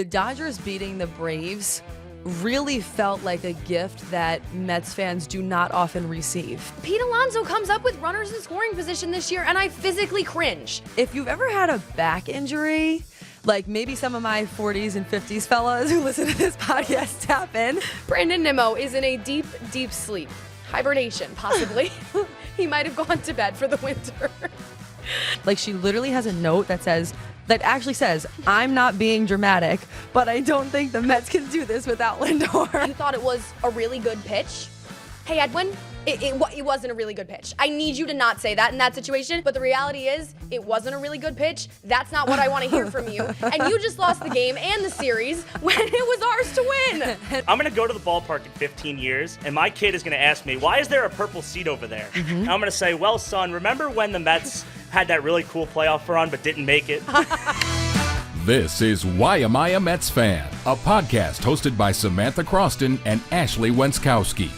The Dodgers beating the Braves really felt like a gift that Mets fans do not often receive. Pete Alonso comes up with runners in scoring position this year, and I physically cringe. If you've ever had a back injury, like maybe some of my 40s and 50s fellas who listen to this podcast tap in. Brandon Nimmo is in a deep, deep sleep. Hibernation, possibly. He might have gone to bed for the winter. Like, she literally has a note that actually says, I'm not being dramatic, but I don't think the Mets can do this without Lindor. You thought it was a really good pitch? Hey, Edwin, it wasn't a really good pitch. I need you to not say that in that situation, but the reality is, it wasn't a really good pitch. That's not what I want to hear from you. And you just lost the game and the series when it was ours to win. I'm going to go to the ballpark in 15 years, and my kid is going to ask me, why is there a purple seat over there? And I'm going to say, well, son, remember when the Mets had that really cool playoff run but didn't make it? This is Why Am I a Mets Fan, a podcast hosted by Samantha Croston and Ashley Wenskoski.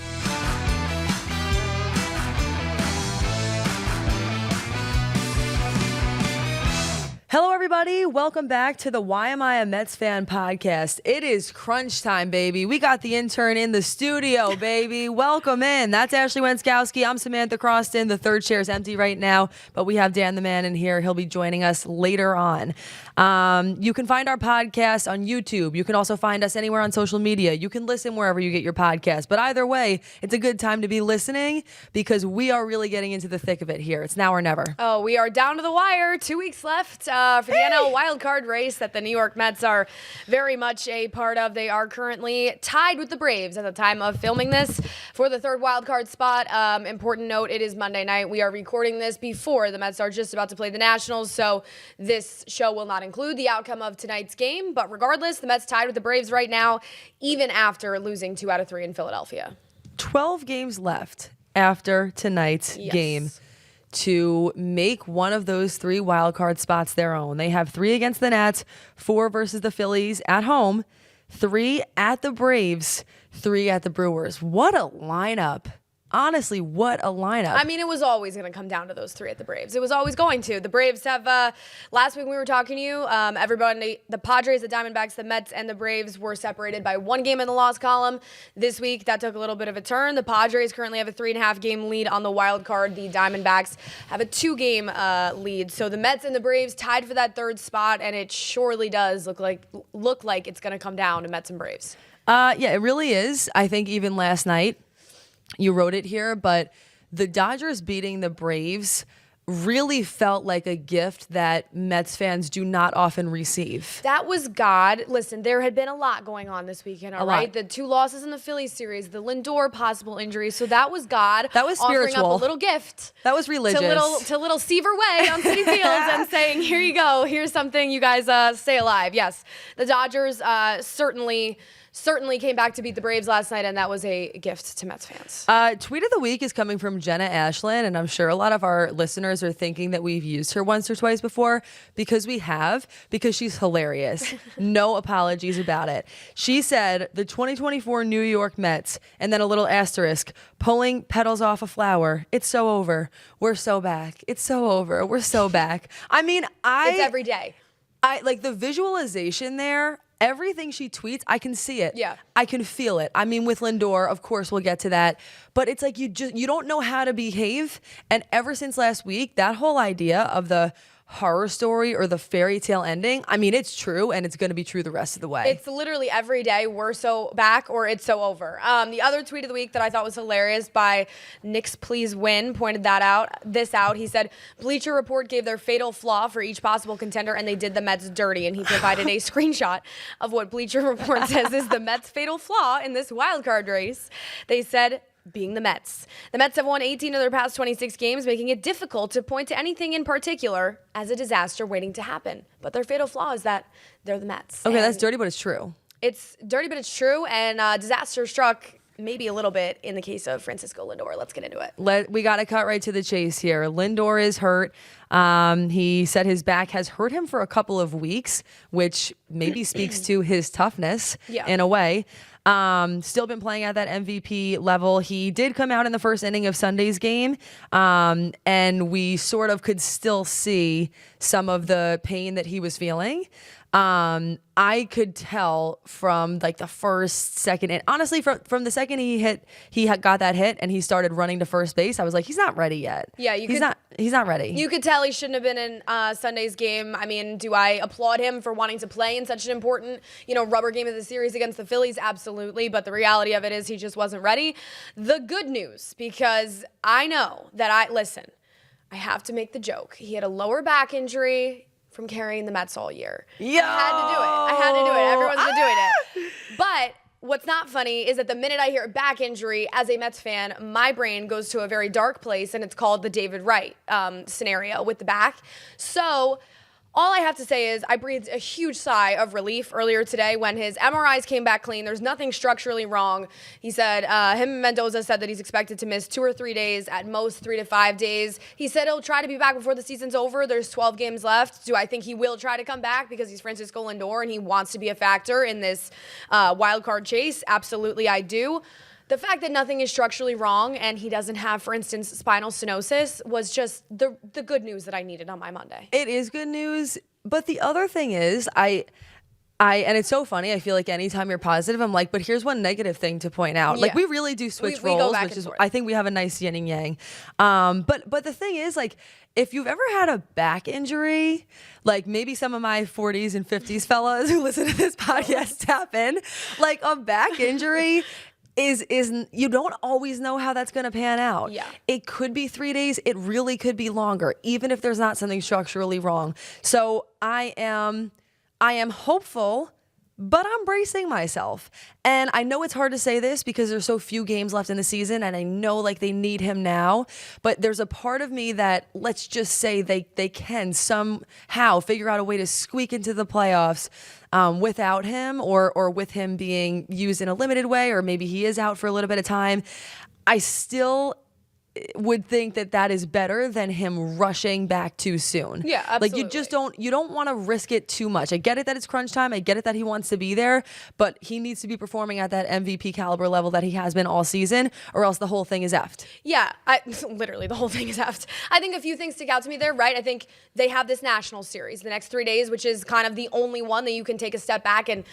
Hello, everybody. Welcome back to the Why Am I a Mets Fan podcast. It is crunch time, baby. We got the intern in the studio, baby. Welcome in. That's Ashley Wenskoski. I'm Samantha Croston. The third chair is empty right now, but we have Dan the Man in here. He'll be joining us later on. You can find our podcast on YouTube. You can also find us anywhere on social media. You can listen wherever you get your podcast. But either way, it's a good time to be listening because we are really getting into the thick of it here. It's now or never. Oh, we are down to the wire. 2 weeks left for the NL wildcard race that the New York Mets are very much a part of. They are currently tied with the Braves at the time of filming this for the third wildcard spot. Important note, it is Monday night. We are recording this before the Mets are just about to play the Nationals, so this show will not include the outcome of tonight's game. But regardless, the Mets tied with the Braves right now, even after losing 2 out of 3 in Philadelphia. 12 games left after tonight's game to make one of those 3 wildcard spots their own. They have 3 against the Nats, 4 versus the Phillies at home, 3 at the Braves, 3 at the Brewers. What a lineup. Honestly, what a lineup. I mean, it was always going to come down to those 3 at the Braves. It was always going to. The Braves have, last week we were talking to you, everybody, the Padres, the Diamondbacks, the Mets, and the Braves were separated by 1 game in the loss column. This week, that took a little bit of a turn. The Padres currently have a 3.5 game lead on the wild card. The Diamondbacks have a 2 game lead. So the Mets and the Braves tied for that 3rd spot, and it surely does look like it's going to come down to Mets and Braves. Yeah, it really is. I think even last night, you wrote it here, but the Dodgers beating the Braves really felt like a gift that Mets fans do not often receive. That was God. Listen, there had been a lot going on this weekend, all right? The 2 losses in the Phillies series, the Lindor possible injury. So that was God. That was spiritual. Offering up a little gift. That was religious. To little Seaver Way on City Fields and saying, here you go. Here's something you guys stay alive. Yes, the Dodgers certainly came back to beat the Braves last night, and that was a gift to Mets fans. Tweet of the week is coming from Jenna Ashland, and I'm sure a lot of our listeners are thinking that we've used her once or twice before because we have, because she's hilarious. No apologies about it. She said, the 2024 New York Mets, and then a little asterisk, pulling petals off a flower. It's so over. We're so back. It's so over. We're so back. I mean, it's every day. I like the visualization there. Everything she tweets, I can see it. Yeah. I can feel it. I mean, with Lindor, of course, we'll get to that. But it's like you don't know how to behave. And ever since last week, that whole idea of the horror story or the fairy tale ending, I mean, it's true, and it's going to be true the rest of the way. It's literally every day, we're so back or it's so over. The other tweet of the week that I thought was hilarious by Knicks Please Win pointed this out. He said, Bleacher Report gave their fatal flaw for each possible contender, and they did the Mets dirty. And he provided a screenshot of what Bleacher Report says is the Mets' fatal flaw in this wild card race. They said, being the Mets. The Mets have won 18 of their past 26 games, making it difficult to point to anything in particular as a disaster waiting to happen. But their fatal flaw is that they're the Mets. Okay, that's dirty, but it's true. It's dirty, but it's true, and disaster struck maybe a little bit in the case of Francisco Lindor. Let's get into it. We got to cut right to the chase here. Lindor is hurt. He said his back has hurt him for a couple of weeks, which maybe speaks to his toughness in a way. Still been playing at that MVP level. He did come out in the first inning of Sunday's game, and we sort of could still see some of the pain that he was feeling. I could tell from like the first, second, and honestly from the second he got that hit and he started running to first base, I was like, he's not ready yet. Yeah, he's not ready. You could tell he shouldn't have been in Sunday's game. I mean, do I applaud him for wanting to play in such an important, rubber game of the series against the Phillies? Absolutely. But the reality of it is he just wasn't ready. The good news, because I know that I have to make the joke. He had a lower back injury from carrying the Mets all year. Yeah, I had to do it. Everyone's been doing it. But what's not funny is that the minute I hear back injury, as a Mets fan, my brain goes to a very dark place, and it's called the David Wright scenario with the back. So all I have to say is I breathed a huge sigh of relief earlier today when his MRIs came back clean. There's nothing structurally wrong. He said, him and Mendoza said that he's expected to miss 2 or 3 days, at most 3 to 5 days. He said he'll try to be back before the season's over. There's 12 games left. Do I think he will try to come back because he's Francisco Lindor and he wants to be a factor in this wild card chase? Absolutely, I do. The fact that nothing is structurally wrong and he doesn't have, for instance, spinal stenosis was just the good news that I needed on my Monday. It is good news, but the other thing is, and it's so funny. I feel like anytime you're positive, I'm like, but here's one negative thing to point out. Yeah. Like we really do switch We go roles, back which and is forth. I think we have a nice yin and yang. But the thing is, like, if you've ever had a back injury, like maybe some of my 40s and 50s fellas who listen to this podcast tap in, like a back injury is you don't always know how that's going to pan out. Yeah. It could be 3 days. It really could be longer, even if there's not something structurally wrong. So I am hopeful, but I'm bracing myself. And I know it's hard to say this because there's so few games left in the season, and I know like they need him now, but there's a part of me that, let's just say they can somehow figure out a way to squeak into the playoffs without him, or with him being used in a limited way, or maybe he is out for a little bit of time. I still would think that is better than him rushing back too soon. Yeah, absolutely. Like you don't want to risk it too much. I get it that it's crunch time. I get it that he wants to be there, but he needs to be performing at that MVP caliber level that he has been all season, or else the whole thing is effed. Yeah, literally the whole thing is effed. I think a few things stick out to me there, right? I think they have this national series the next 3 days, which is kind of the only one that you can take a step back and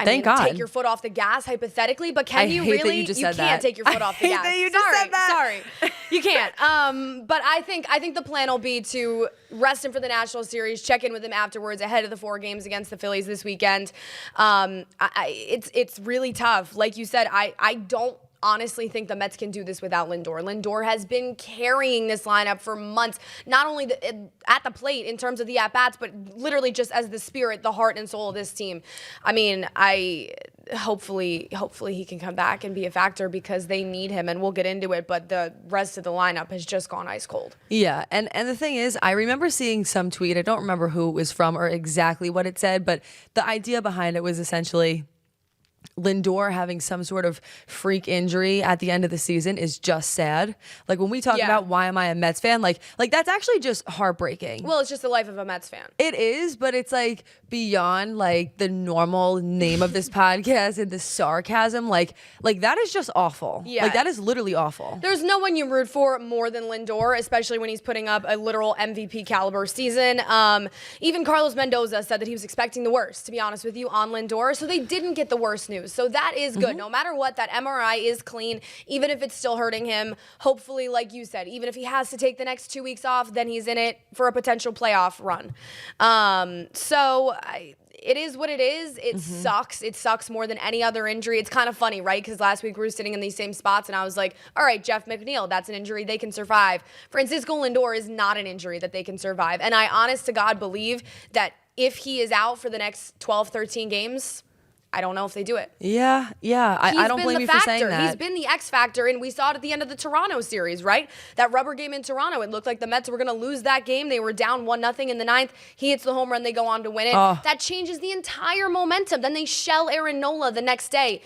Thank God. Take your foot off the gas, hypothetically, but can you hate that really? you just You said can't that. take your foot off the I hate gas. that you just said that. Sorry, you can't. But I think the plan will be to rest him for the national series, check in with him afterwards ahead of the 4 games against the Phillies this weekend. It's really tough. Like you said, I don't honestly think the Mets can do this without Lindor. Lindor has been carrying this lineup for months, not only at the plate in terms of the at-bats, but literally just as the spirit, the heart and soul of this team. I mean, hopefully he can come back and be a factor because they need him, and we'll get into it, but the rest of the lineup has just gone ice cold. Yeah, and the thing is, I remember seeing some tweet, I don't remember who it was from or exactly what it said, but the idea behind it was essentially Lindor having some sort of freak injury at the end of the season is just sad. Like when we talk about why am I a Mets fan, like that's actually just heartbreaking. Well, it's just the life of a Mets fan. It is, but it's like beyond like the normal name of this podcast and the sarcasm. Like that is just awful. Yeah. Like that is literally awful. There's no one you root for more than Lindor, especially when he's putting up a literal MVP caliber season. Even Carlos Mendoza said that he was expecting the worst, to be honest with you, on Lindor. So they didn't get the worst news. So that is good. No matter what, that MRI is clean, even if it's still hurting him. Hopefully, like you said, even if he has to take the next 2 weeks off, then he's in it for a potential playoff run. It is what it is. It sucks. It sucks more than any other injury. It's kind of funny, right? Because last week we were sitting in these same spots and I was like, all right, Jeff McNeil, that's an injury they can survive. Francisco Lindor is not an injury that they can survive. And I honest to God believe that if he is out for the next 12, 13 games, I don't know if they do it. Yeah. I don't blame you for saying that. He's been the X factor, and we saw it at the end of the Toronto series, right? That rubber game in Toronto, it looked like the Mets were going to lose that game. They were down 1-0 in the 9th. He hits the home run. They go on to win it. That changes the entire momentum. Then they shell Aaron Nola the next day.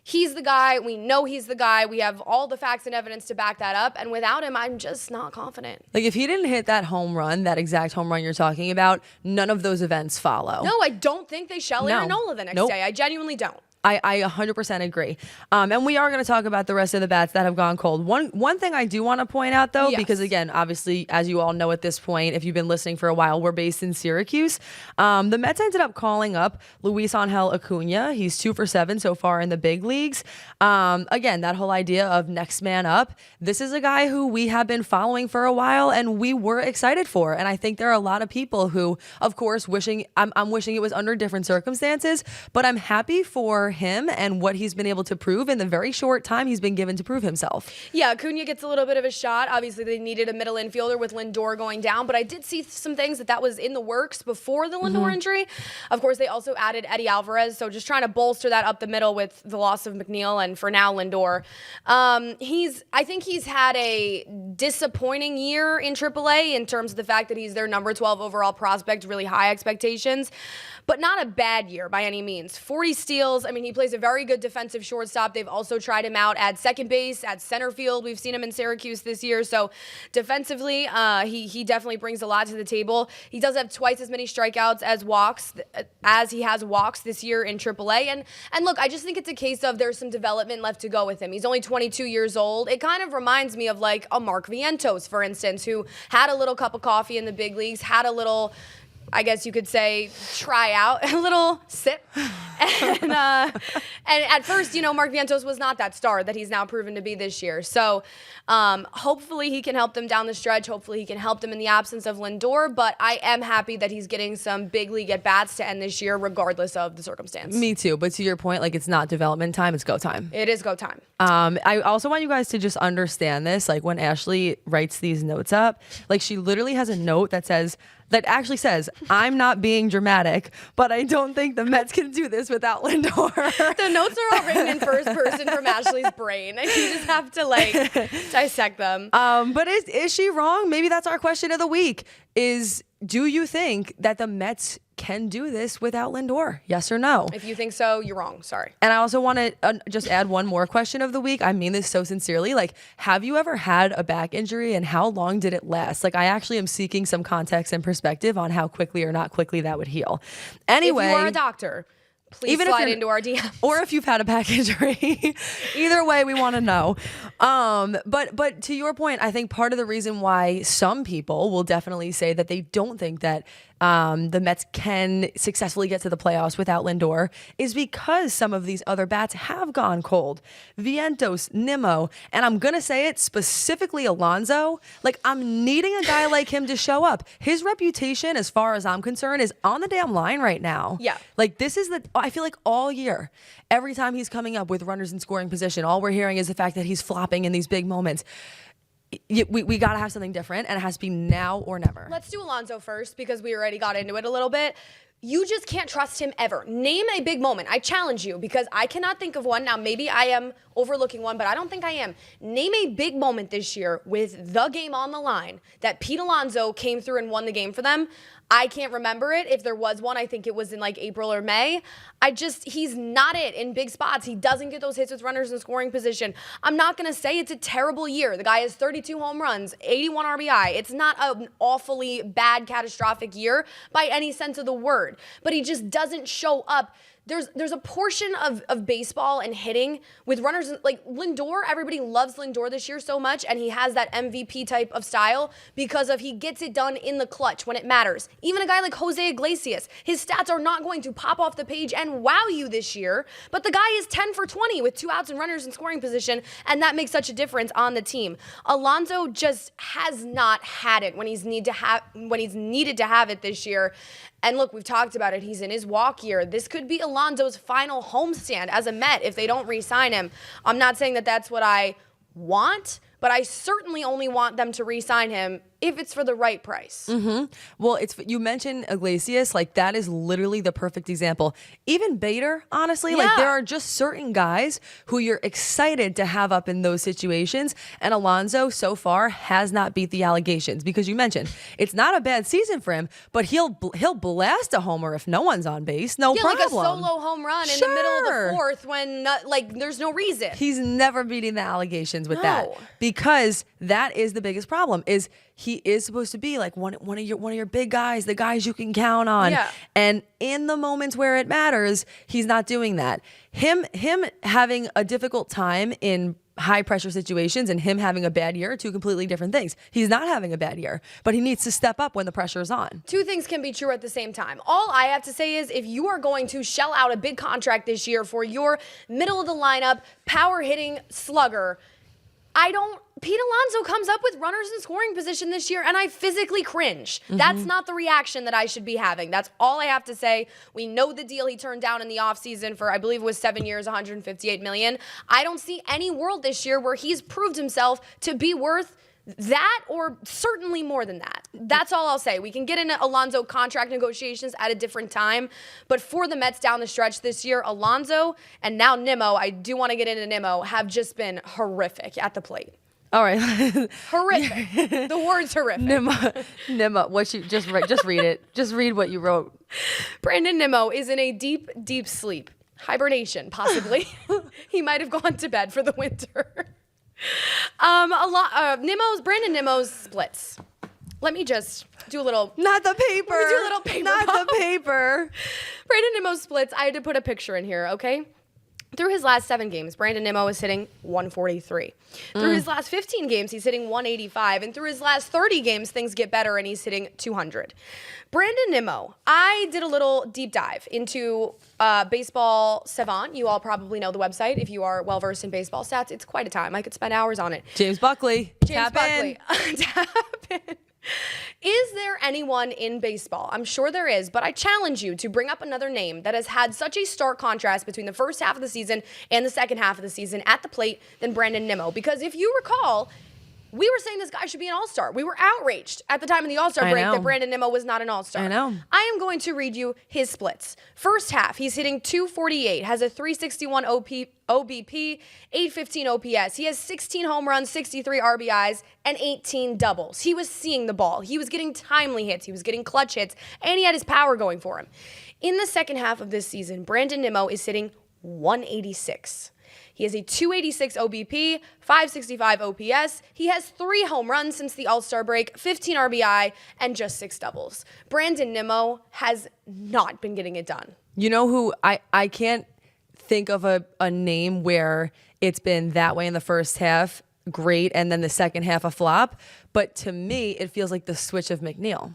He's the guy. We know he's the guy. We have all the facts and evidence to back that up. And without him, I'm just not confident. Like if he didn't hit that home run, that exact home run you're talking about, none of those events follow. No, I don't think they shell Aaron Nola the next day. I genuinely don't. I 100% agree. And we are going to talk about the rest of the bats that have gone cold. One thing I do want to point out, though, because again, obviously, as you all know at this point, if you've been listening for a while, we're based in Syracuse. The Mets ended up calling up LuisAngel Acuna. He's 2 for 7 so far in the big leagues. Again, that whole idea of next man up. This is a guy who we have been following for a while and we were excited for. And I think there are a lot of people who, of course, I'm wishing it was under different circumstances, but I'm happy for him and what he's been able to prove in the very short time he's been given to prove himself. Yeah, Acuna gets a little bit of a shot. Obviously, they needed a middle infielder with Lindor going down, but I did see some things that was in the works before the Lindor injury. Of course, they also added Eddie Alvarez, so just trying to bolster that up the middle with the loss of McNeil and for now Lindor. I think he's had a disappointing year in AAA in terms of the fact that he's their number 12 overall prospect, really high expectations, but not a bad year by any means. 40 steals. I mean, he plays a very good defensive shortstop. They've also tried him out at second base, at center field. We've seen him in Syracuse this year. So defensively, he definitely brings a lot to the table. He does have twice as many strikeouts as he has walks this year in AAA. And look, I just think it's a case of there's some development left to go with him. He's only 22 years old. It kind of reminds me of like a Mark Vientos, for instance, who had a little cup of coffee in the big leagues, had a little, I guess you could say, try out, a little sip. And at first, Mark Vientos was not that star that he's now proven to be this year. So hopefully he can help them down the stretch. Hopefully he can help them in the absence of Lindor. But I am happy that he's getting some big league at-bats to end this year, regardless of the circumstance. Me too. But to your point, like, it's not development time, it's go time. It is go time. I also want you guys to just understand this. Like, when Ashley writes these notes up, like, she literally has a note that actually says, I'm not being dramatic, but I don't think the Mets can do this without Lindor. The notes are all written in first person from Ashley's brain, and you just have to, dissect them. But is she wrong? Maybe that's our question of the week. Do you think that the Mets can do this without Lindor? Yes or no? If you think so, you're wrong. Sorry. And I also want to just add one more question of the week. I mean this so sincerely. Like, have you ever had a back injury and how long did it last? Like, I actually am seeking some context and perspective on how quickly or not quickly that would heal. Anyway. If you are a doctor, please slide into our DMs. Or if you've had a back injury. Either way, we want to know. But to your point, I think part of the reason why some people will definitely say that they don't think that the Mets can successfully get to the playoffs without Lindor is because some of these other bats have gone cold. Vientos, Nimmo, and I'm going to say it specifically Alonso. Like, I'm needing a guy like him to show up. His reputation, as far as I'm concerned, is on the damn line right now. Yeah. Like, I feel like all year, every time he's coming up with runners in scoring position, all we're hearing is the fact that he's flopping in these big moments. We got to have something different, and it has to be now or never. Let's do Alonso first because we already got into it a little bit. You just can't trust him ever. Name a big moment. I challenge you because I cannot think of one. Now, maybe I am overlooking one, but I don't think I am. Name a big moment this year with the game on the line that Pete Alonso came through and won the game for them. I can't remember it. If there was one, I think it was in April or May. He's not it in big spots. He doesn't get those hits with runners in scoring position. I'm not going to say it's a terrible year. The guy has 32 home runs, 81 RBI. It's not an awfully bad, catastrophic year by any sense of the word, but he just doesn't show up. There's a portion of baseball and hitting with runners like Lindor. Everybody loves Lindor this year so much, and he has that MVP type of style because he gets it done in the clutch when it matters. Even a guy like Jose Iglesias, his stats are not going to pop off the page and wow you this year, but the guy is 10 for 20 with 2 outs and runners in scoring position, and that makes such a difference on the team. Alonso just has not had it when he's needed to have it this year. And look, we've talked about it. He's in his walk year. This could be Alonso's final homestand as a Met if they don't re-sign him. I'm not saying that that's what I want, but I certainly only want them to re-sign him if it's for the right price. Mm-hmm. Well, you mentioned Iglesias, that is literally the perfect example. Even Bader, honestly, there are just certain guys who you're excited to have up in those situations. And Alonso so far has not beat the allegations because you mentioned it's not a bad season for him, but he'll blast a homer if no one's on base. No problem. Like a solo home run in the middle of the fourth when there's no reason. He's never beating the allegations with that because that is the biggest problem. Is he is supposed to be like one of your big guys, the guys you can count on. Yeah. And in the moments where it matters, he's not doing that. Him having a difficult time in high pressure situations and him having a bad year are two completely different things. He's not having a bad year, but he needs to step up when the pressure is on. Two things can be true at the same time. All I have to say is if you are going to shell out a big contract this year for your middle of the lineup, power hitting slugger, Pete Alonso comes up with runners in scoring position this year, and I physically cringe. That's not the reaction that I should be having. That's all I have to say. We know the deal he turned down in the offseason for, I believe it was 7 years, $158 million. I don't see any world this year where he's proved himself to be worth that or certainly more than that. That's all I'll say. We can get into Alonso contract negotiations at a different time, but for the Mets down the stretch this year, Alonso and now Nimmo, I do want to get into Nimmo, have just been horrific at the plate. All right. Horrific. The word's horrific. Nimmo, what you just read it. Just read what you wrote. Brandon Nimmo is in a deep, deep sleep. Hibernation, possibly. He might have gone to bed for the winter. Brandon Nimmo's splits. Let me just do a little. Not the paper. Let me do a little paper. Not the paper. Brandon Nimmo's splits. I had to put a picture in here, okay? Through his last 7 games, Brandon Nimmo is hitting 143. Through his last 15 games, he's hitting 185. And through his last 30 games, things get better and he's hitting 200. Brandon Nimmo, I did a little deep dive into Baseball Savant. You all probably know the website if you are well-versed in baseball stats. It's quite a time. I could spend hours on it. James Buckley. James Buckley. Tap in. Is there anyone in baseball? I'm sure there is, but I challenge you to bring up another name that has had such a stark contrast between the first half of the season and the second half of the season at the plate than Brandon Nimmo. Because if you recall, we were saying this guy should be an all-star. We were outraged at the time of the all-star break that Brandon Nimmo was not an all-star. I know. I am going to read you his splits. First half, he's hitting 248, has a 361 OBP, 815 OPS. He has 16 home runs, 63 RBIs, and 18 doubles. He was seeing the ball. He was getting timely hits. He was getting clutch hits, and he had his power going for him. In the second half of this season, Brandon Nimmo is hitting 186. He has a 286 OBP, 565 OPS. He has 3 home runs since the All-Star break, 15 RBI, and just 6 doubles. Brandon Nimmo has not been getting it done. You know who I can't think of a name where it's been that way in the first half, great, and then the second half a flop. But to me, it feels like the switch of McNeil.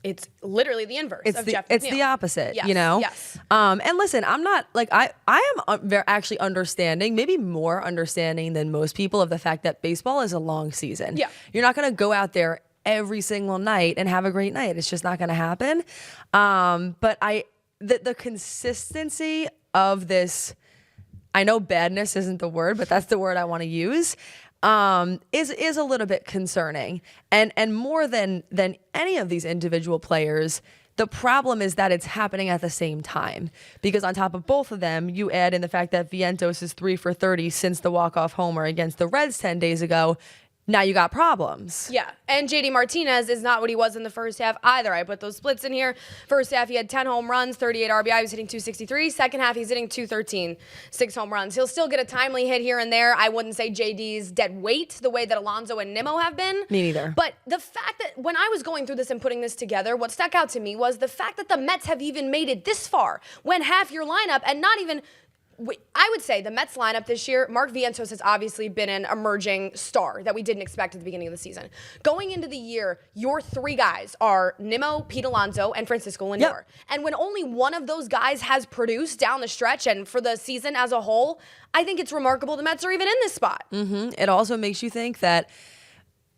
It's literally the inverse of Jeff McNeil. It's the opposite, yes, you know? Yes. And listen, I'm not, like, I am actually understanding, maybe more understanding than most people of the fact that baseball is a long season. Yeah. You're not going to go out there every single night and have a great night. It's just not going to happen. But the consistency of this, I know badness isn't the word, but that's the word I want to use, is a little bit concerning. And more than any of these individual players, the problem is that it's happening at the same time. Because on top of both of them, you add in the fact that Vientos is 3 for 30 since the walk-off homer against the Reds 10 days ago. Now you got problems. Yeah, and JD Martinez is not what he was in the first half either. I put those splits in here. First half, he had 10 home runs, 38 RBI. He was hitting 263. Second half, he's hitting 213, 6 home runs. He'll still get a timely hit here and there. I wouldn't say JD's dead weight the way that Alonso and Nimmo have been. Me neither. But the fact that when I was going through this and putting this together, what stuck out to me was the fact that the Mets have even made it this far when half your lineup and not even... I would say the Mets lineup this year, Mark Vientos has obviously been an emerging star that we didn't expect at the beginning of the season. Going into the year, your 3 guys are Nimmo, Pete Alonso, and Francisco Lindor. Yep. And when only one of those guys has produced down the stretch and for the season as a whole, I think it's remarkable the Mets are even in this spot. Mm-hmm. It also makes you think that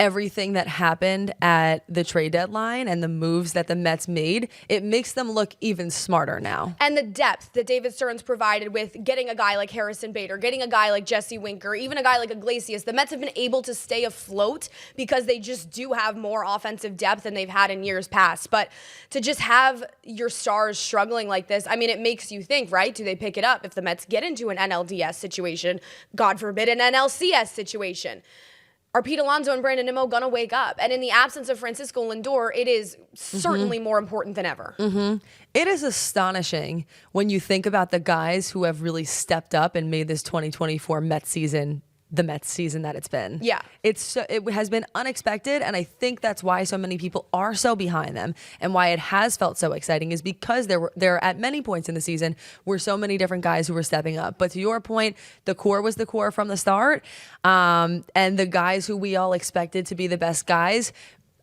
everything that happened at the trade deadline and the moves that the Mets made, it makes them look even smarter now. And the depth that David Stearns provided with getting a guy like Harrison Bader, getting a guy like Jesse Winker, even a guy like Iglesias, the Mets have been able to stay afloat because they just do have more offensive depth than they've had in years past. But to just have your stars struggling like this, I mean, it makes you think, right? Do they pick it up if the Mets get into an NLDS situation, God forbid an NLCS situation? Are Pete Alonso and Brandon Nimmo going to wake up? And in the absence of Francisco Lindor, it is certainly more important than ever. Mm-hmm. It is astonishing when you think about the guys who have really stepped up and made this 2024 Mets season the Mets season that it's been. Yeah. It has been unexpected, and I think that's why so many people are so behind them, and why it has felt so exciting is because there at many points in the season were so many different guys who were stepping up. But to your point, the core was the core from the start, and the guys who we all expected to be the best guys,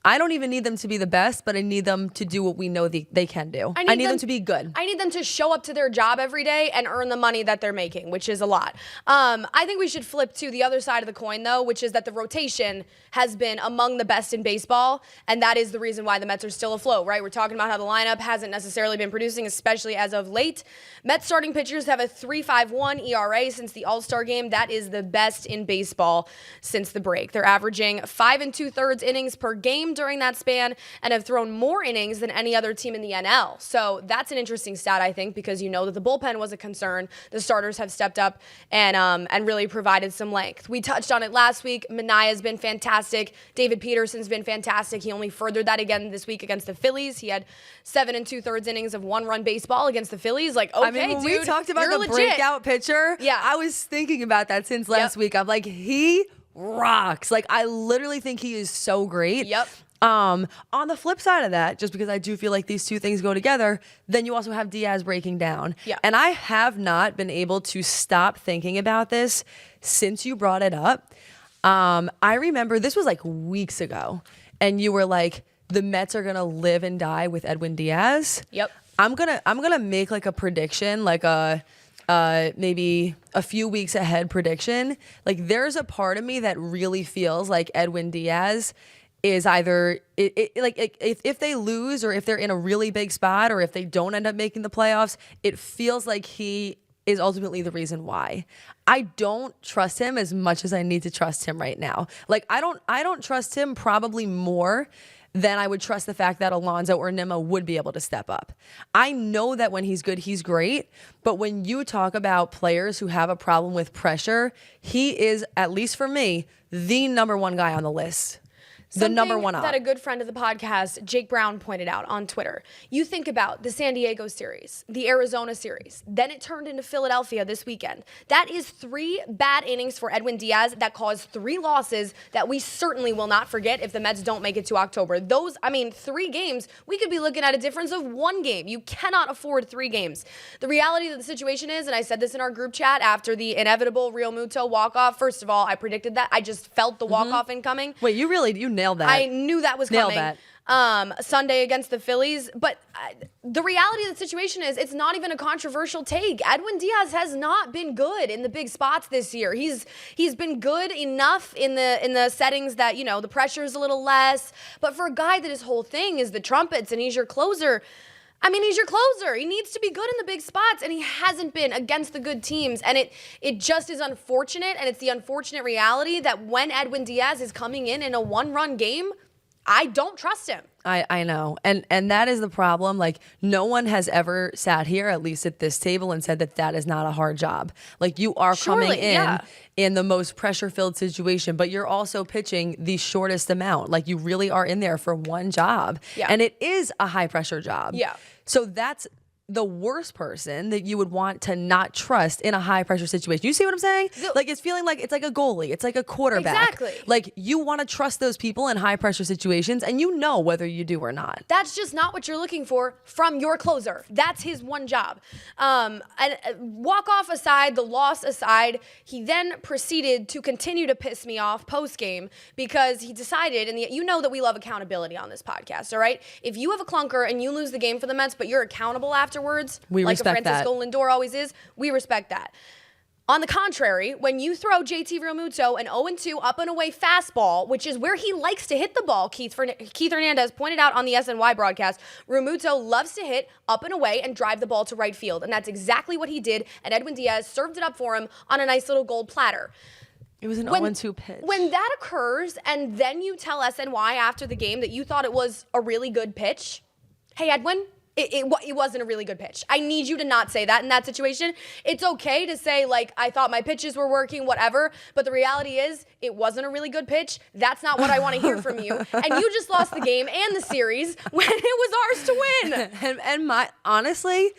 I don't even need them to be the best, but I need them to do what we know they can do. I need them to be good. I need them to show up to their job every day and earn the money that they're making, which is a lot. I think we should flip to the other side of the coin, though, which is that the rotation has been among the best in baseball, and that is the reason why the Mets are still afloat, right? We're talking about how the lineup hasn't necessarily been producing, especially as of late. Mets starting pitchers have a 3.51 ERA since the All-Star game. That is the best in baseball since the break. They're averaging 5 2/3 innings per game during that span and have thrown more innings than any other team in the NL. So that's an interesting stat, I think, because you know that the bullpen was a concern. The starters have stepped up and really provided some length. We touched on it last week. Manaya's been fantastic. David Peterson's been fantastic. He only furthered that again this week against the Phillies. He had 7 2/3 innings of one-run baseball against the Phillies. Like, okay, I mean, when dude, we talked about you're the legit. breakout pitcher, Yeah. I was thinking about that since last week. I'm like, he rocks. Like, I literally think he is so great. Yep. On the flip side of that, just because I do feel like these two things go together, then you also have Diaz breaking down. Yeah. And I have not been able to stop thinking about this since you brought it up. I remember this was like weeks ago, and you were like, the Mets are gonna live and die with Edwin Diaz. Yep. I'm gonna make like a prediction, like a maybe a few weeks ahead prediction. Like, there's a part of me that really feels like Edwin Diaz is either if they lose, or if they're in a really big spot, or if they don't end up making the playoffs, it feels like he is ultimately the reason why. I don't trust him as much as I need to trust him right now. Like, I don't trust him probably more than I would trust the fact that Alonso or Nimmo would be able to step up. I know that when he's good, he's great. But when you talk about players who have a problem with pressure, he is, at least for me, the number one guy on the list. The number one up. That a good friend of the podcast, Jake Brown, pointed out on Twitter. You think about the San Diego series, the Arizona series, then it turned into Philadelphia this weekend. That is 3 bad innings for Edwin Diaz that caused 3 losses that we certainly will not forget if the Mets don't make it to October. 3 games, we could be looking at a difference of 1 game. You cannot afford 3 games. The reality of the situation is, and I said this in our group chat after the inevitable Real Muto walk-off, first of all, I predicted that. I just felt the walk-off incoming. Wait, you nailed that. I knew that was coming. Nailed that. Sunday against the Phillies. But the reality of the situation is it's not even a controversial take. Edwin Diaz has not been good in the big spots this year. He's been good enough in the settings that, you know, the pressure is a little less. But for a guy that his whole thing is the trumpets and he's your closer, I mean, he's your closer. He needs to be good in the big spots, and he hasn't been against the good teams. And it just is unfortunate, and it's the unfortunate reality that when Edwin Diaz is coming in a one-run game, I don't trust him. I know. And that is the problem. Like, no one has ever sat here, at least at this table, and said that is not a hard job. Like, you are coming in the most pressure-filled situation, but you're also pitching the shortest amount. Like, you really are in there for one job. Yeah. And it is a high-pressure job. Yeah. So that's the worst person that you would want to not trust in a high pressure situation. You see what I'm saying? Like, it's feeling like it's like a goalie. It's like a quarterback. Exactly. Like, you want to trust those people in high pressure situations, and you know whether you do or not. That's just not what you're looking for from your closer. That's his one job. And walk off aside, the loss aside, he then proceeded to continue to piss me off post game because he decided, and you know that we love accountability on this podcast, all right? If you have a clunker and you lose the game for the Mets, but you're accountable afterwards, we like respect Francisco Lindor always is, we respect that. On the contrary, when you throw JT Realmuto an 0-2 up and away fastball, which is where he likes to hit the ball, Keith Hernandez pointed out on the SNY broadcast, Realmuto loves to hit up and away and drive the ball to right field. And that's exactly what he did, and Edwin Diaz served it up for him on a nice little gold platter. It was an 0-2 pitch. When that occurs, and then you tell SNY after the game that you thought it was a really good pitch, hey, Edwin, it wasn't a really good pitch. I need you to not say that in that situation. It's okay to say, like, I thought my pitches were working, whatever, but the reality is it wasn't a really good pitch. That's not what I want to hear from you. And you just lost the game and the series when it was ours to win. And honestly,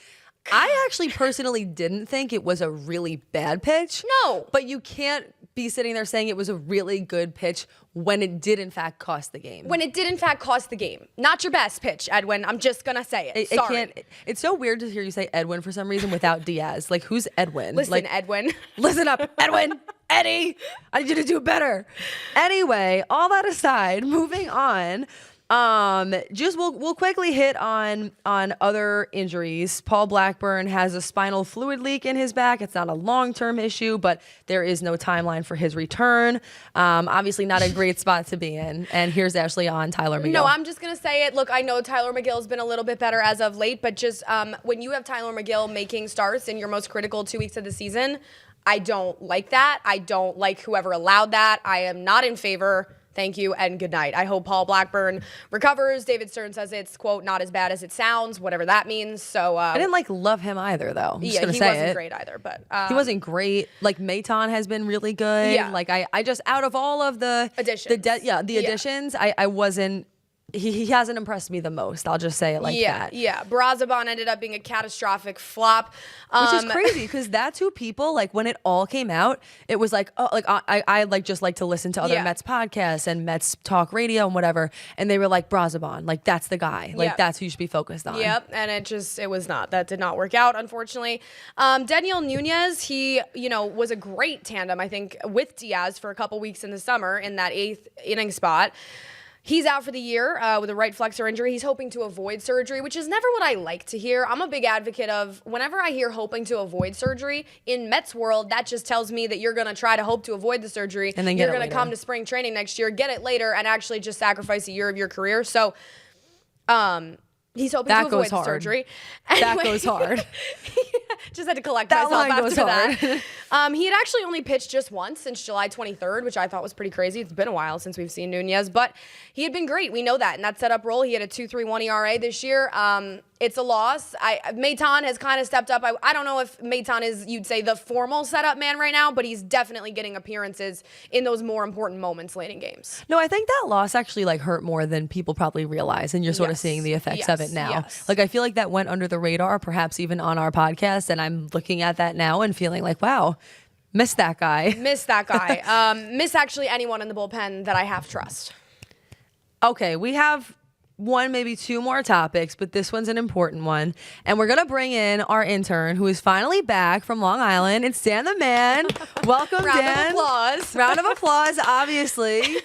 I actually personally didn't think it was a really bad pitch. No. But you can't be sitting there saying it was a really good pitch when it did in fact cost the game. When it did in fact cost the game. Not your best pitch, Edwin. I'm just gonna say it. Sorry. It's so weird to hear you say Edwin for some reason without Diaz. Like, who's Edwin? Listen, Edwin. Listen up, Edwin. Eddie, I need you to do better. Anyway, all that aside, moving on. We'll quickly hit on other injuries. Paul Blackburn has a spinal fluid leak in his back. It's not a long-term issue, but there is no timeline for his return. Obviously not a great spot to be in. And here's Ashley on Tyler McGill. No, I'm just gonna say it. Look, I know Tyler McGill's been a little bit better as of late, but just when you have Tyler McGill making starts in your most critical 2 weeks of the season, I don't like that. I don't like whoever allowed that. I am not in favor. Thank you and good night. I hope Paul Blackburn recovers. David Stern says it's, quote, not as bad as it sounds, whatever that means. So I didn't love him either, though. I'm yeah, he wasn't great either, but he wasn't great. Like Maton has been really good. Yeah. Like I just out of all of the additions, additions, I wasn't. He hasn't impressed me the most. I'll just say it like that. Yeah, Brazoban ended up being a catastrophic flop. Which is crazy because that's who people, like, when it all came out, it was like, oh, like I like just like to listen to other Mets podcasts and Mets talk radio and whatever. And they were like, Brazoban, like, that's the guy. Like, that's who you should be focused on. Yep, and it was not. That did not work out, unfortunately. Daniel Nunez, he, was a great tandem, I think, with Diaz for a couple weeks in the summer in that 8th inning spot. He's out for the year with a right flexor injury. He's hoping to avoid surgery, which is never what I like to hear. I'm a big advocate of whenever I hear hoping to avoid surgery, in Mets world, that just tells me that you're going to try to hope to avoid the surgery. And then you're going to come to spring training next year, get it later, and actually just sacrifice a year of your carear. So he's hoping to avoid the surgery. That goes hard. Just had to collect that myself line goes after hard. that. He had actually only pitched just once since July 23rd, which I thought was pretty crazy. It's been a while since we've seen Nunez, but he had been great. We know that in that setup role. He had a 2.31 ERA this year. It's a loss. Maton has kind of stepped up. I don't know if Maton is, you'd say, the formal setup man right now, but he's definitely getting appearances in those more important moments late in games. No, I think that loss actually hurt more than people probably realize, and you're sort of seeing the effects of it now. Yes. Like, I feel like that went under the radar, perhaps even on our podcast, and I'm looking at that now and feeling like, wow, miss that guy. Miss that guy. Miss actually anyone in the bullpen that I have trust. Okay, we have one, maybe two more topics, but this one's an important one. And we're going to bring in our intern who is finally back from Long Island. It's Dan the Man. Welcome, Dan. Round of applause. Round of applause, obviously.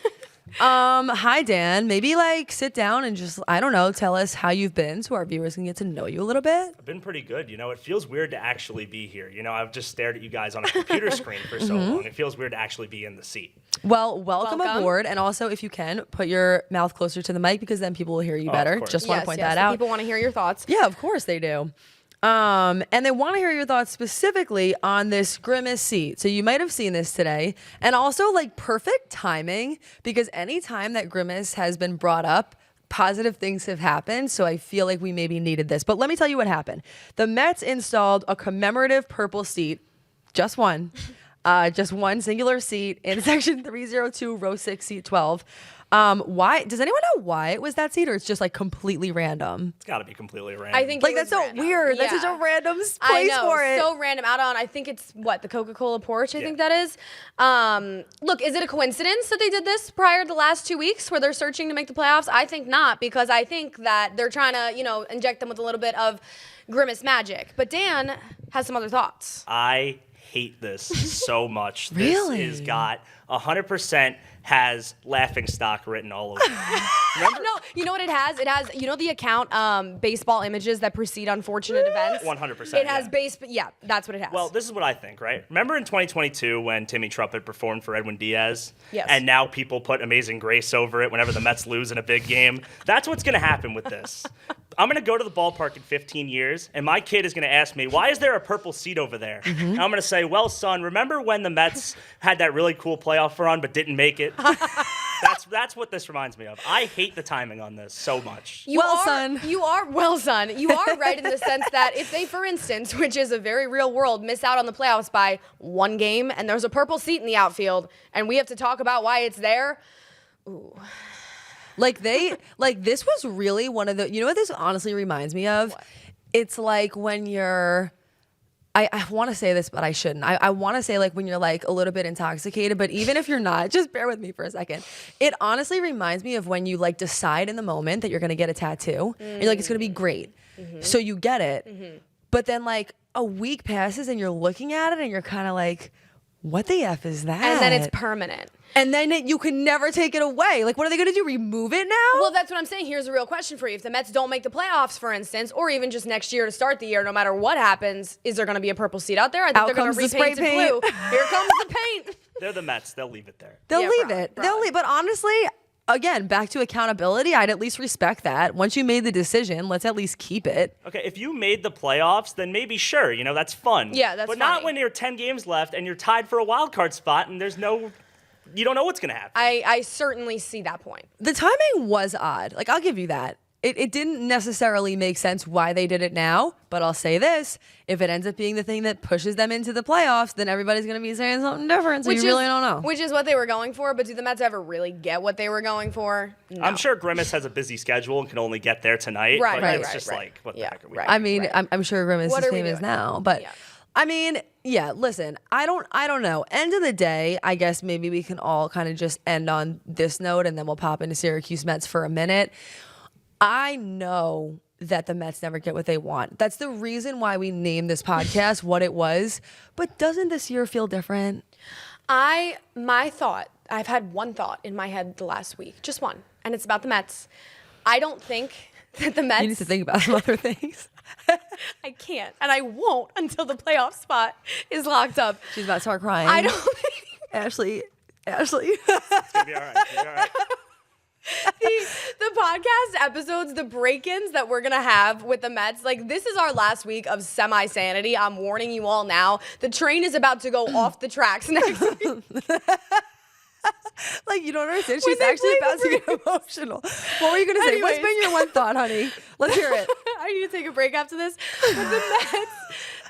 Hi, Dan. Maybe sit down and just, I don't know, tell us how you've been so our viewers can get to know you a little bit. I've been pretty good. It feels weird to actually be here. I've just stared at you guys on a computer screen for so long. It feels weird to actually be in the seat. Well, welcome aboard. And also, if you can, put your mouth closer to the mic because then people will hear you better. Just want to point that out. People want to hear your thoughts. Yeah, of course they do. And they want to hear your thoughts specifically on this Grimace seat. So you might have seen this today. And also, perfect timing, because anytime that Grimace has been brought up, positive things have happened. So I feel like we maybe needed this. But let me tell you what happened. The Mets installed a commemorative purple seat, just one singular seat in section 302, row 6, seat 12. Why? Does anyone know why it was that seat, or it's just completely random? It's got to be completely random. I think that's so random. weird. Yeah. That's such a random place I know, for it. So random. Out on, I think it's the Coca-Cola porch. I think that is. Look, is it a coincidence that they did this prior to the last 2 weeks where they're searching to make the playoffs? I think not, because I think that they're trying to inject them with a little bit of Grimace magic. But Dan has some other thoughts. I hate this so much. Really? This has got 100% has laughing stock written all over it. No, you know what it has? It has, the account baseball images that precede unfortunate events? 100%. It has that's what it has. Well, this is what I think, right? Remember in 2022 when Timmy Trumpet performed for Edwin Diaz? Yes. And now people put Amazing Grace over it whenever the Mets lose in a big game? That's what's going to happen with this. I'm going to go to the ballpark in 15 years, and my kid is going to ask me, why is there a purple seat over there? And I'm going to say, well, son, remember when the Mets had that really cool playoff run but didn't make it? That's what this reminds me of. I hate the timing on this so much. You are right in the sense that if they, for instance, which is a very real world, miss out on the playoffs by one game and there's a purple seat in the outfield and we have to talk about why it's there. Ooh. This was really one of the, what this honestly reminds me of? What? It's like when you're I want to say this, but I shouldn't. I want to say like when you're like a little bit intoxicated, but even if you're not, just bear with me for a second. It honestly reminds me of when you like decide in the moment that you're going to get a tattoo and you're like, it's going to be great. So you get it. But then like a week passes and you're looking at it and you're kind of like, what the F is that? And then it's permanent. And then you can never take it away. Like, what are they going to do? Remove it now? Well, that's what I'm saying. Here's a real question for you. If the Mets don't make the playoffs, for instance, or even just next year to start the year, no matter what happens, is there going to be a purple seat out there? I think Out they're going to comes the spray repaint it blue. Here comes the paint. They're the Mets. They'll leave it there. They'll Yeah, leave probably, it. They'll leave. But honestly, again, back to accountability, I'd at least respect that. Once you made the decision, let's at least keep it. Okay, if you made the playoffs, then maybe sure, that's fun. Yeah, that's But not funny. when you're 10 games left and you're tied for a wild card spot and you don't know what's going to happen. I certainly see that point. The timing was odd. Like, I'll give you that. It didn't necessarily make sense why they did it now, but I'll say this. If it ends up being the thing that pushes them into the playoffs, then everybody's going to be saying something different, so you really don't know. Which is what they were going for, but do the Mets ever really get what they were going for? No. I'm sure Grimace has a busy schedule and can only get there tonight. Right, but right, it's right, just right. like, what Yeah, the heck are we right. doing? I mean, I'm sure Grimace What is are we famous doing? now, but Yeah. I mean, yeah, listen, I don't know. End of the day, I guess maybe we can all kind of just end on this note and then we'll pop into Syracuse Mets for a minute. I know that the Mets never get what they want. That's the reason why we named this podcast what it was. But doesn't this year feel different? I've had one thought in my head the last week, just one, and it's about the Mets. I don't think that the Mets. You need to think about some other things. I can't, and I won't until the playoff spot is locked up. She's about to start crying. I don't think Ashley. It's going to be all right. It's gonna be all right. the podcast episodes, the break-ins that we're gonna have with the Mets, like this is our last week of semi-sanity. I'm warning you all now. The train is about to go off the tracks next week. Like, you don't understand. When She's they actually play about to get emotional. What were you going to say? What's Anyways. been your one thought, honey? Let's hear it. I need to take a break after this. But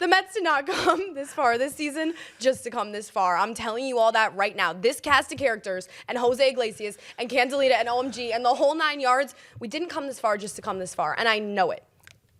the Mets did not come this far this season just to come this far. I'm telling you all that right now. This cast of characters and Jose Iglesias and Candelita and OMG and the whole 9 yards, we didn't come this far just to come this far, and I know it.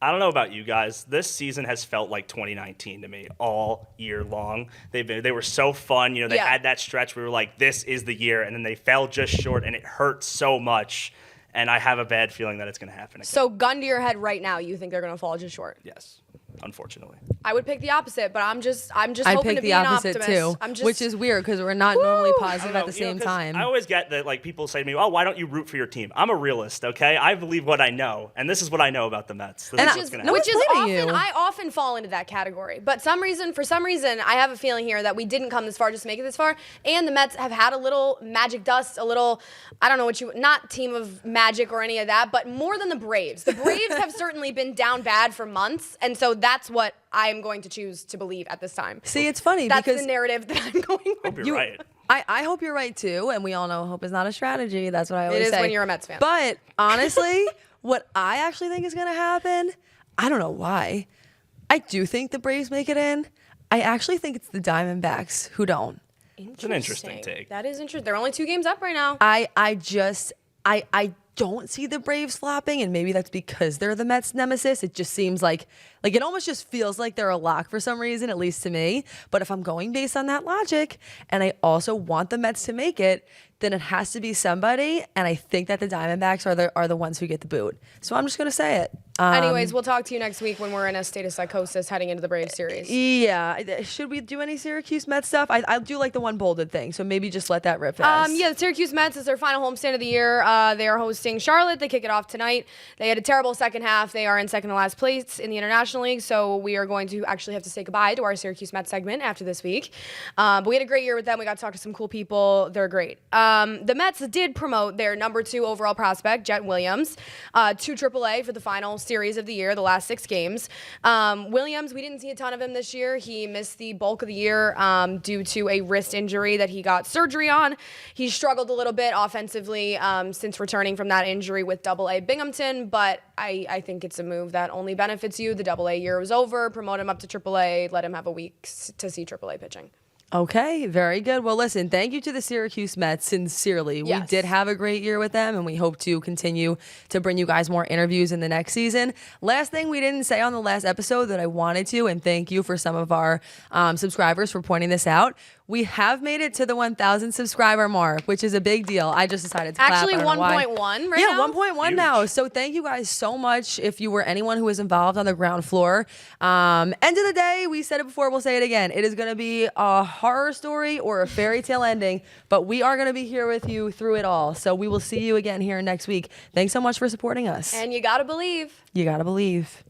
I don't know about you guys. This season has felt like 2019 to me all year long. They were so fun. They Yeah. had that stretch where we were like, this is the year, and then they fell just short, and it hurt so much. And I have a bad feeling that it's going to happen again. So gun to your head right now, you think they're going to fall just short? Yes, unfortunately. I would pick the opposite, but I'm just I'd hoping pick to be the an opposite optimist. too, which is weird because we're not normally I positive don't at know, the same 'cause time. I always get that people say to me, "Oh, why don't you root for your team?" I'm a realist, okay? I believe what I know, and this is what I know about the Mets. This is what's going to happen. one's blaming you. I often fall into that category. But for some reason, I have a feeling here that we didn't come this far just to make it this far. And the Mets have had a little magic dust, a little, I don't know not team of magic or any of that, but more than the Braves. The Braves have certainly been down bad for months, and so that's what I am going to choose to believe at this time. See, it's funny That's because the narrative that I'm going with. Hope you're right. I hope you're right too, and we all know hope is not a strategy. That's what I always It is say. when you're a Mets fan. But honestly, what I actually think is going to happen, I don't know why. I do think the Braves make it in. I actually think it's the Diamondbacks who don't. It's an interesting take. That is interesting. They're only 2 games up right now. I don't see the Braves flopping, and maybe that's because they're the Mets nemesis. It just seems like it almost just feels like they're a lock for some reason, at least to me. But if I'm going based on that logic, and I also want the Mets to make it, then it has to be somebody, and I think that the Diamondbacks are the ones who get the boot. So I'm just gonna say it. Anyways, we'll talk to you next week when we're in a state of psychosis heading into the Braves series. Yeah, should we do any Syracuse Mets stuff? I do like the one bolded thing, so maybe just let that rip fast. Yeah, the Syracuse Mets is their final homestand of the year. They are hosting Charlotte. They kick it off tonight. They had a terrible second half. They are in second to last place in the International League, so we are going to actually have to say goodbye to our Syracuse Mets segment after this week. But we had a great year with them. We got to talk to some cool people. They're great. The Mets did promote their number 2 overall prospect, Jett WILLIAMS, to AAA for the final series of the year, the last 6 games. Williams, we didn't see a ton of him this year. He missed the bulk of the year due to a wrist injury that he got surgery on. He struggled a little bit offensively since returning from that injury with AA Binghamton, but I think it's a move that only benefits you. The AA year was over. Promote him up to AAA. Let him have a week to see AAA pitching. Okay, very good. Well, listen, thank you to the Syracuse Mets, sincerely. Yes. We did have a great year with them, and we hope to continue to bring you guys more interviews in the next season. Last thing we didn't say on the last episode that I wanted to, and thank you for some of our subscribers for pointing this out. We have made it to the 1,000 subscriber mark, which is a big deal. I just decided to clap. Actually, I don't know why. 1.1 right Yeah, now? 1.1 now. So thank you guys so much if you were anyone who was involved on the ground floor. End of the day, we said it before, we'll say it again. It is going to be a horror story or a fairy tale ending, but we are going to be here with you through it all. So we will see you again here next week. Thanks so much for supporting us. And you gotta believe. You got to believe.